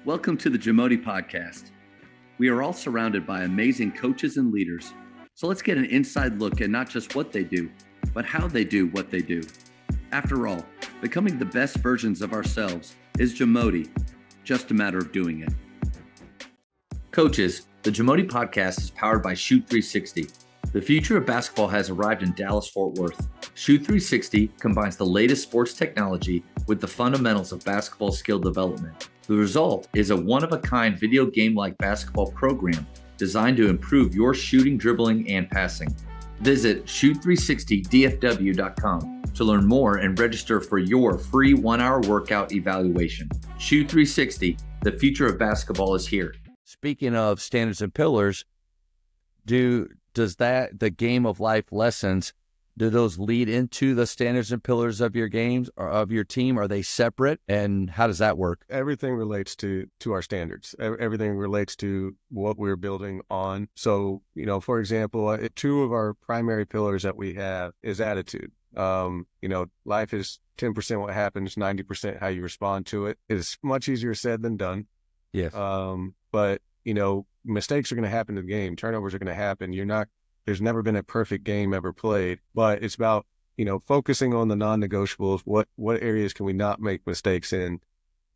Welcome to the JAMODI podcast. We are all surrounded by amazing coaches and leaders. So let's get an inside look at not just what they do, but how they do what they do. After all, becoming the best versions of ourselves is JAMODI, just a matter of doing it. Coaches, the JAMODI podcast is powered by Shoot 360. The future of basketball has arrived in Dallas-Fort Worth. Shoot 360 combines the latest sports technology with the fundamentals of basketball skill development. The result is a one-of-a-kind video game-like basketball program designed to improve your shooting, dribbling, and passing. Visit shoot360dfw.com to learn more and register for your free 1-hour workout evaluation. Shoot 360, the future of basketball is here. Speaking of standards and pillars, does the game of life lessons, do those lead into the standards and pillars of your games or of your team? Are they separate? And how does that work? Everything relates to our standards. Everything relates to what we're building on. So, for example, two of our primary pillars that we have is attitude. Life is 10% what happens, 90% how you respond to it. It's much easier said than done. Yes. But mistakes are going to happen in the game. Turnovers are going to happen. There's never been a perfect game ever played, but it's about, focusing on the non-negotiables. What areas can we not make mistakes in,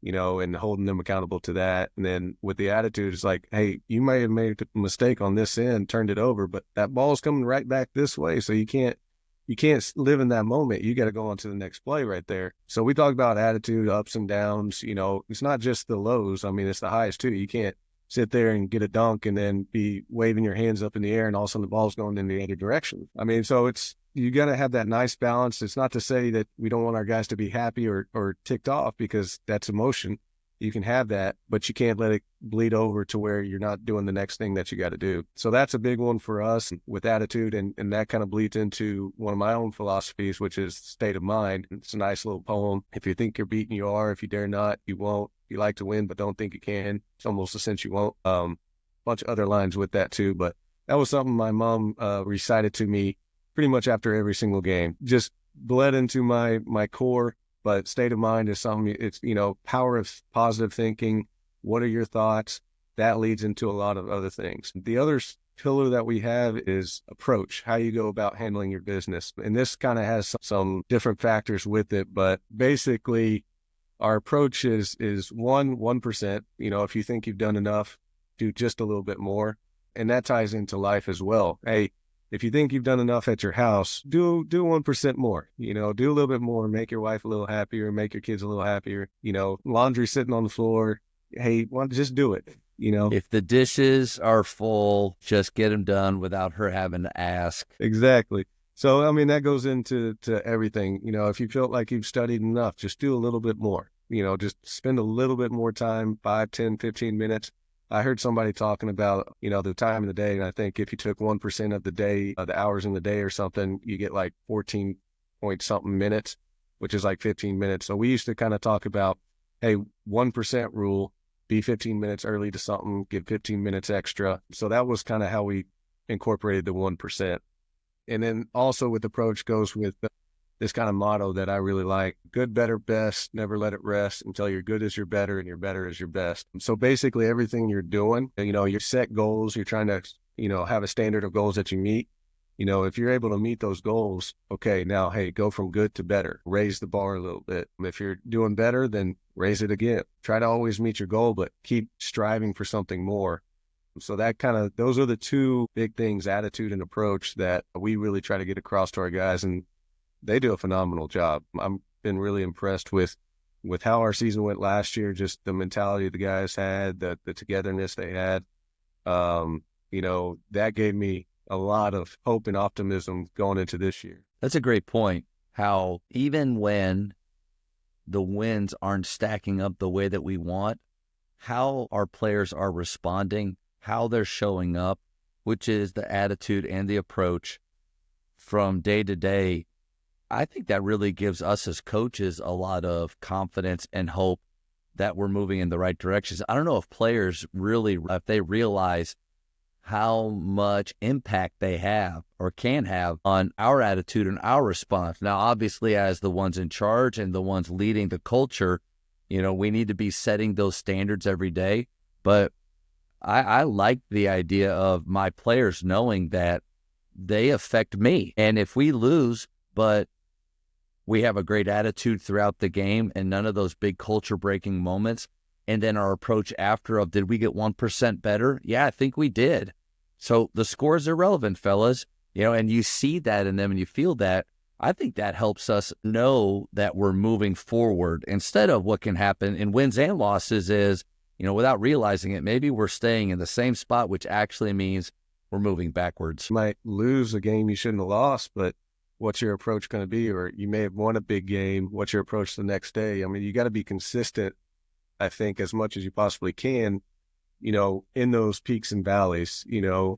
and holding them accountable to that. And then with the attitude, it's like, hey, you may have made a mistake on this end, turned it over, but that ball's coming right back this way. So you can't live in that moment. You got to go on to the next play right there. So we talk about attitude, ups and downs. It's not just the lows. I mean, it's the highs too. You can't sit there and get a dunk and then be waving your hands up in the air and all of a sudden the ball's going in the other direction. I mean, so you got to have that nice balance. It's not to say that we don't want our guys to be happy or ticked off, because that's emotion. You can have that, but you can't let it bleed over to where you're not doing the next thing that you got to do. So that's a big one for us with attitude. And that kind of bleeds into one of my own philosophies, which is state of mind. It's a nice little poem. If you think you're beaten, you are. If you dare not, you won't. You like to win, but don't think you can. It's almost a sense you won't. Bunch of other lines with that too, but that was something my mom recited to me pretty much after every single game. Just bled into my core. But state of mind is something. It's power of positive thinking. What are your thoughts? That leads into a lot of other things. The other pillar that we have is approach. How you go about handling your business, and this kind of has some different factors with it. But basically, our approach is 1%. If you think you've done enough, do just a little bit more. And that ties into life as well. Hey, if you think you've done enough at your house, do 1% more. Do a little bit more, make your wife a little happier, make your kids a little happier. Laundry sitting on the floor. Hey, just do it. If the dishes are full, just get them done without her having to ask. Exactly. So, I mean, that goes into everything. If you feel like you've studied enough, just do a little bit more. Just spend a little bit more time, 5, 10, 15 minutes. I heard somebody talking about, the time of the day. And I think if you took 1% of the day, the hours in the day or something, you get like 14 point something minutes, which is like 15 minutes. So we used to kind of talk about, hey, 1% rule, be 15 minutes early to something, get 15 minutes extra. So that was kind of how we incorporated the 1%. And then also with approach goes with this kind of motto that I really like: good, better, best, never let it rest until your good is your better and your better is your best. So basically everything you're doing, you set goals, you're trying to, have a standard of goals that you meet. If you're able to meet those goals, okay, now, hey, go from good to better, raise the bar a little bit. If you're doing better, then raise it again. Try to always meet your goal, but keep striving for something more. So those are the two big things, attitude and approach, that we really try to get across to our guys. And they do a phenomenal job. I've been really impressed with how our season went last year, just the mentality the guys had, the togetherness they had. That gave me a lot of hope and optimism going into this year. That's a great point. How even when the wins aren't stacking up the way that we want, how our players are responding, how they're showing up, which is the attitude and the approach from day to day. I think that really gives us as coaches a lot of confidence and hope that we're moving in the right directions. I don't know if players if they realize how much impact they have or can have on our attitude and our response. Now, obviously, as the ones in charge and the ones leading the culture, We need to be setting those standards every day. But I like the idea of my players knowing that they affect me. And if we lose, but we have a great attitude throughout the game and none of those big culture breaking moments, and then our approach after of, did we get 1% better? Yeah, I think we did. So the score is irrelevant, fellas, and you see that in them and you feel that. I think that helps us know that we're moving forward instead of what can happen in wins and losses is, without realizing it, maybe we're staying in the same spot, which actually means we're moving backwards. You might lose a game you shouldn't have lost, but what's your approach going to be? Or you may have won a big game. What's your approach the next day? I mean, you got to be consistent, I think, as much as you possibly can, in those peaks and valleys.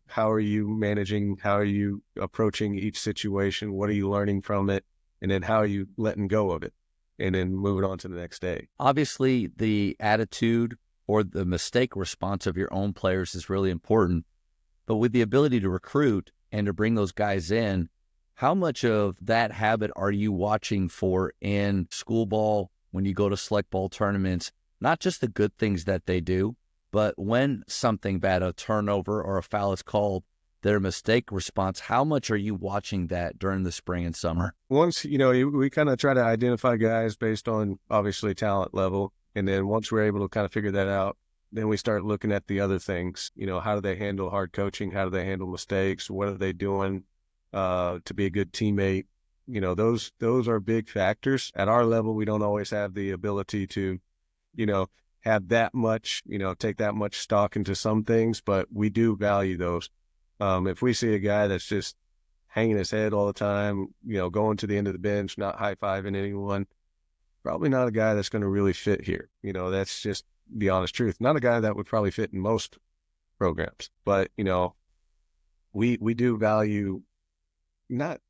How are you managing? How are you approaching each situation? What are you learning from it? And then how are you letting go of it? And then moving on to the next day. Obviously, the attitude or the mistake response of your own players is really important. But with the ability to recruit and to bring those guys in, how much of that habit are you watching for in school ball when you go to select ball tournaments? Not just the good things that they do, but when something bad, a turnover or a foul is called, their mistake response, how much are you watching that during the spring and summer? Once, we kind of try to identify guys based on obviously talent level. And then once we're able to kind of figure that out, then we start looking at the other things. How do they handle hard coaching? How do they handle mistakes? What are they doing to be a good teammate? Those are big factors. At our level, we don't always have the ability to, have that much, take that much stock into some things, but we do value those. If we see a guy that's just hanging his head all the time, going to the end of the bench, not high-fiving anyone, probably not a guy that's going to really fit here. That's just the honest truth. Not a guy that would probably fit in most programs, but, we do value not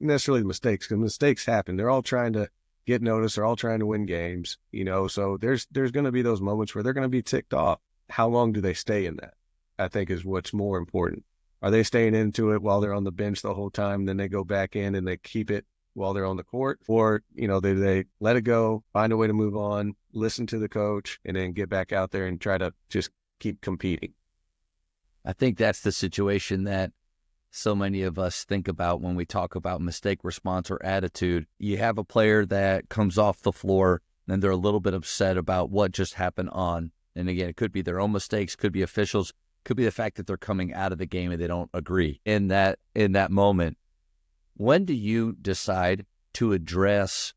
necessarily the mistakes, because mistakes happen. They're all trying to get noticed. They're all trying to win games, so there's going to be those moments where they're going to be ticked off. How long do they stay in that? I think is what's more important. Are they staying into it while they're on the bench the whole time? Then they go back in and they keep it while they're on the court, or, they let it go, find a way to move on, listen to the coach, and then get back out there and try to just keep competing. I think that's the situation that so many of us think about when we talk about mistake response or attitude. You have a player that comes off the floor and they're a little bit upset about what just happened on. And again, it could be their own mistakes, could be officials, could be the fact that they're coming out of the game and they don't agree in that moment. When do you decide to address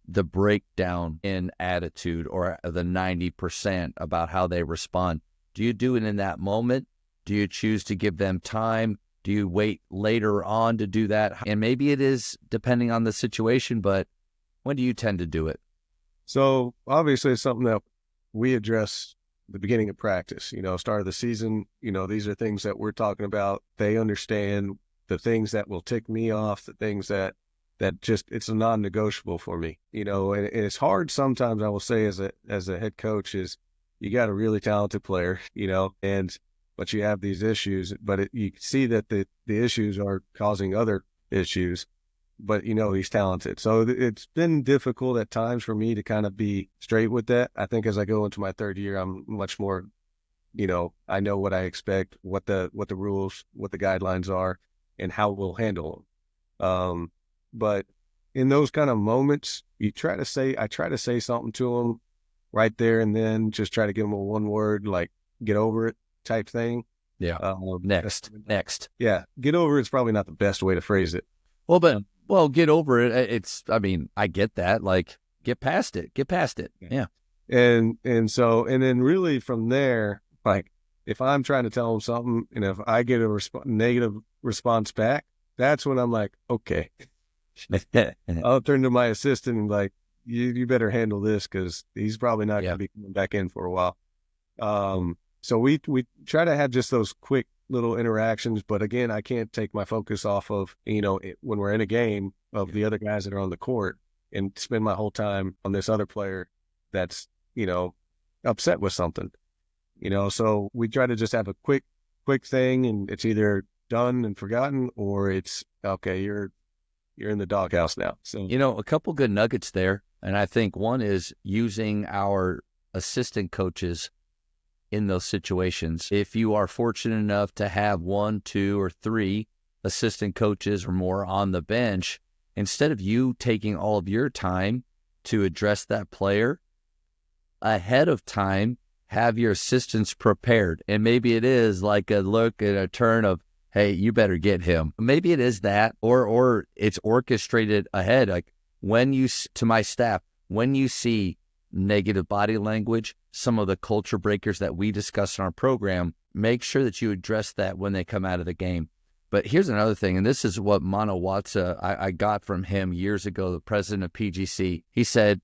the breakdown in attitude or the 90% about how they respond? Do you do it in that moment? Do you choose to give them time? Do you wait later on to do that? And maybe it is depending on the situation, but when do you tend to do it? So obviously it's something that we address at the beginning of practice, start of the season. These are things that we're talking about. They understand the things that will tick me off, the things that just, it's a non-negotiable for me, and it's hard sometimes, I will say, as a head coach, is you got a really talented player, but you have these issues, but you see that the issues are causing other issues, but he's talented. So it's been difficult at times for me to kind of be straight with that. I think as I go into my third year, I'm much more, I know what I expect, what the rules, what the guidelines are, and how we'll handle them. But in those kind of moments, I try to say something to them right there and then, just try to give them a one word, like, get over it type thing. Yeah. Next. Yeah. Get over it's probably not the best way to phrase it. Well, get over it. I get that. Like, get past it. Yeah. And then really from there, like, if I'm trying to tell them something and if I get a negative response back, that's when I'm like, okay, I'll turn to my assistant and like, you better handle this, because he's probably not going to be coming back in for a while. So we try to have just those quick little interactions, but again, I can't take my focus off of, when we're in a game, of the other guys that are on the court, and spend my whole time on this other player that's, upset with something, so we try to just have a quick thing, and it's either done and forgotten, or it's okay, you're in the doghouse now. So, a couple good nuggets there. And I think one is using our assistant coaches in those situations. If you are fortunate enough to have 1, 2, or 3 assistant coaches or more on the bench, instead of you taking all of your time to address that player, ahead of time, have your assistants prepared. And maybe it is like a look and a turn of, hey, you better get him. Maybe it is that, or it's orchestrated ahead. Like to my staff, when you see negative body language, some of the culture breakers that we discuss in our program, make sure that you address that when they come out of the game. But here's another thing, and this is what Mano Watsa, I got from him years ago, the president of PGC. He said,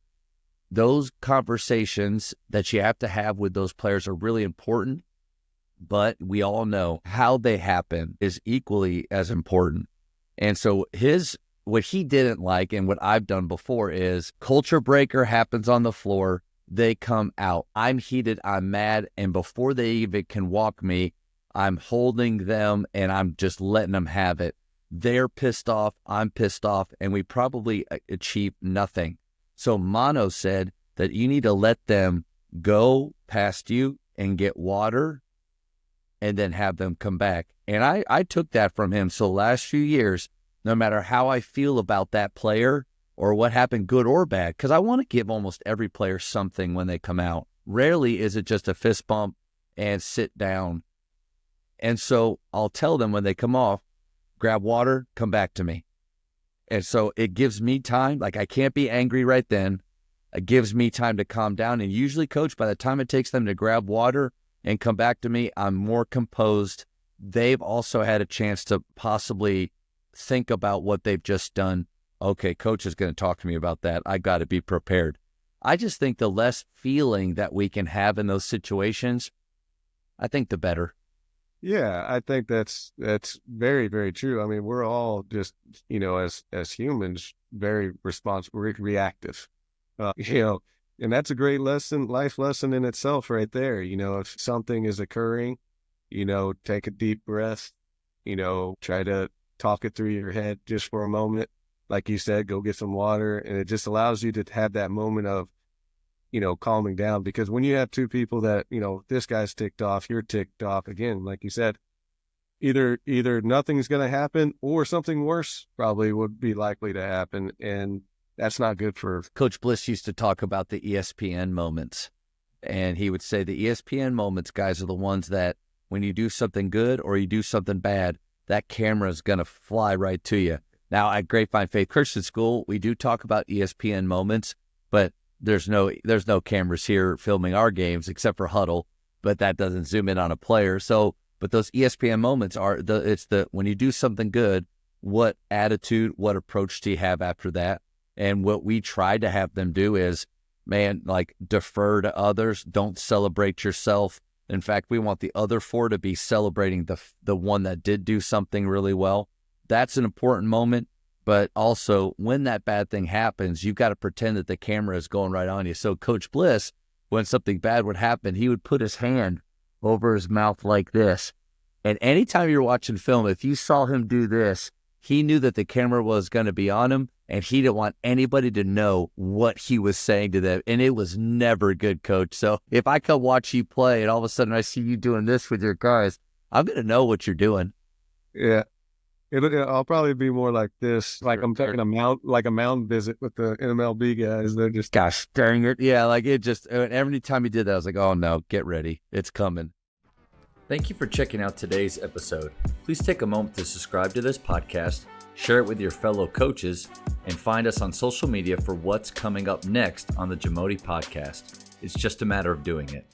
those conversations that you have to have with those players are really important, but we all know how they happen is equally as important. And so what he didn't like, and what I've done before, is culture breaker happens on the floor, they come out. I'm heated, I'm mad, and before they even can walk me, I'm holding them and I'm just letting them have it. They're pissed off, I'm pissed off, and we probably achieve nothing. So Mano said that you need to let them go past you and get water and then have them come back. And I took that from him. So last few years, no matter how I feel about that player or what happened, good or bad, because I want to give almost every player something when they come out. Rarely is it just a fist bump and sit down. And so I'll tell them when they come off, grab water, come back to me. And so it gives me time. Like, I can't be angry right then. It gives me time to calm down. And usually, coach, by the time it takes them to grab water and come back to me, I'm more composed. They've also had a chance to possibly think about what they've just done. Okay, coach is going to talk to me about that. I got to be prepared. I just think the less feeling that we can have in those situations, I think the better. Yeah, I think that's very, very true. I mean, we're all just, as humans, very reactive, and that's a great life lesson in itself right there. If something is occurring, take a deep breath, try to talk it through your head just for a moment. Like you said, go get some water, and it just allows you to have that moment of, calming down. Because when you have two people that, this guy's ticked off, you're ticked off, again, like you said, either nothing's going to happen or something worse probably would be likely to happen. And that's not good for... Coach Bliss used to talk about the ESPN moments. And he would say the ESPN moments, guys, are the ones that when you do something good or you do something bad, that camera is going to fly right to you. Now, at Grapevine Faith Christian School, we do talk about ESPN moments, but there's no cameras here filming our games except for Huddle, but that doesn't zoom in on a player. So, but those ESPN moments are when you do something good, what attitude, what approach do you have after that? And what we try to have them do is, defer to others. Don't celebrate yourself. In fact, we want the other 4 to be celebrating the one that did do something really well. That's an important moment. But also, when that bad thing happens, you've got to pretend that the camera is going right on you. So Coach Bliss, when something bad would happen, he would put his hand over his mouth like this. And anytime you're watching film, if you saw him do this, he knew that the camera was going to be on him, and he didn't want anybody to know what he was saying to them. And it was never good, Coach. So if I come watch you play and all of a sudden I see you doing this with your guys, I'm going to know what you're doing. Yeah. I'll probably be more like this, like I'm taking a mound visit with the MLB guys. They're just, gosh dang it. Yeah, every time he did that, I was like, oh no, get ready. It's coming. Thank you for checking out today's episode. Please take a moment to subscribe to this podcast, share it with your fellow coaches, and find us on social media for what's coming up next on the JAMODI podcast. It's just a matter of doing it.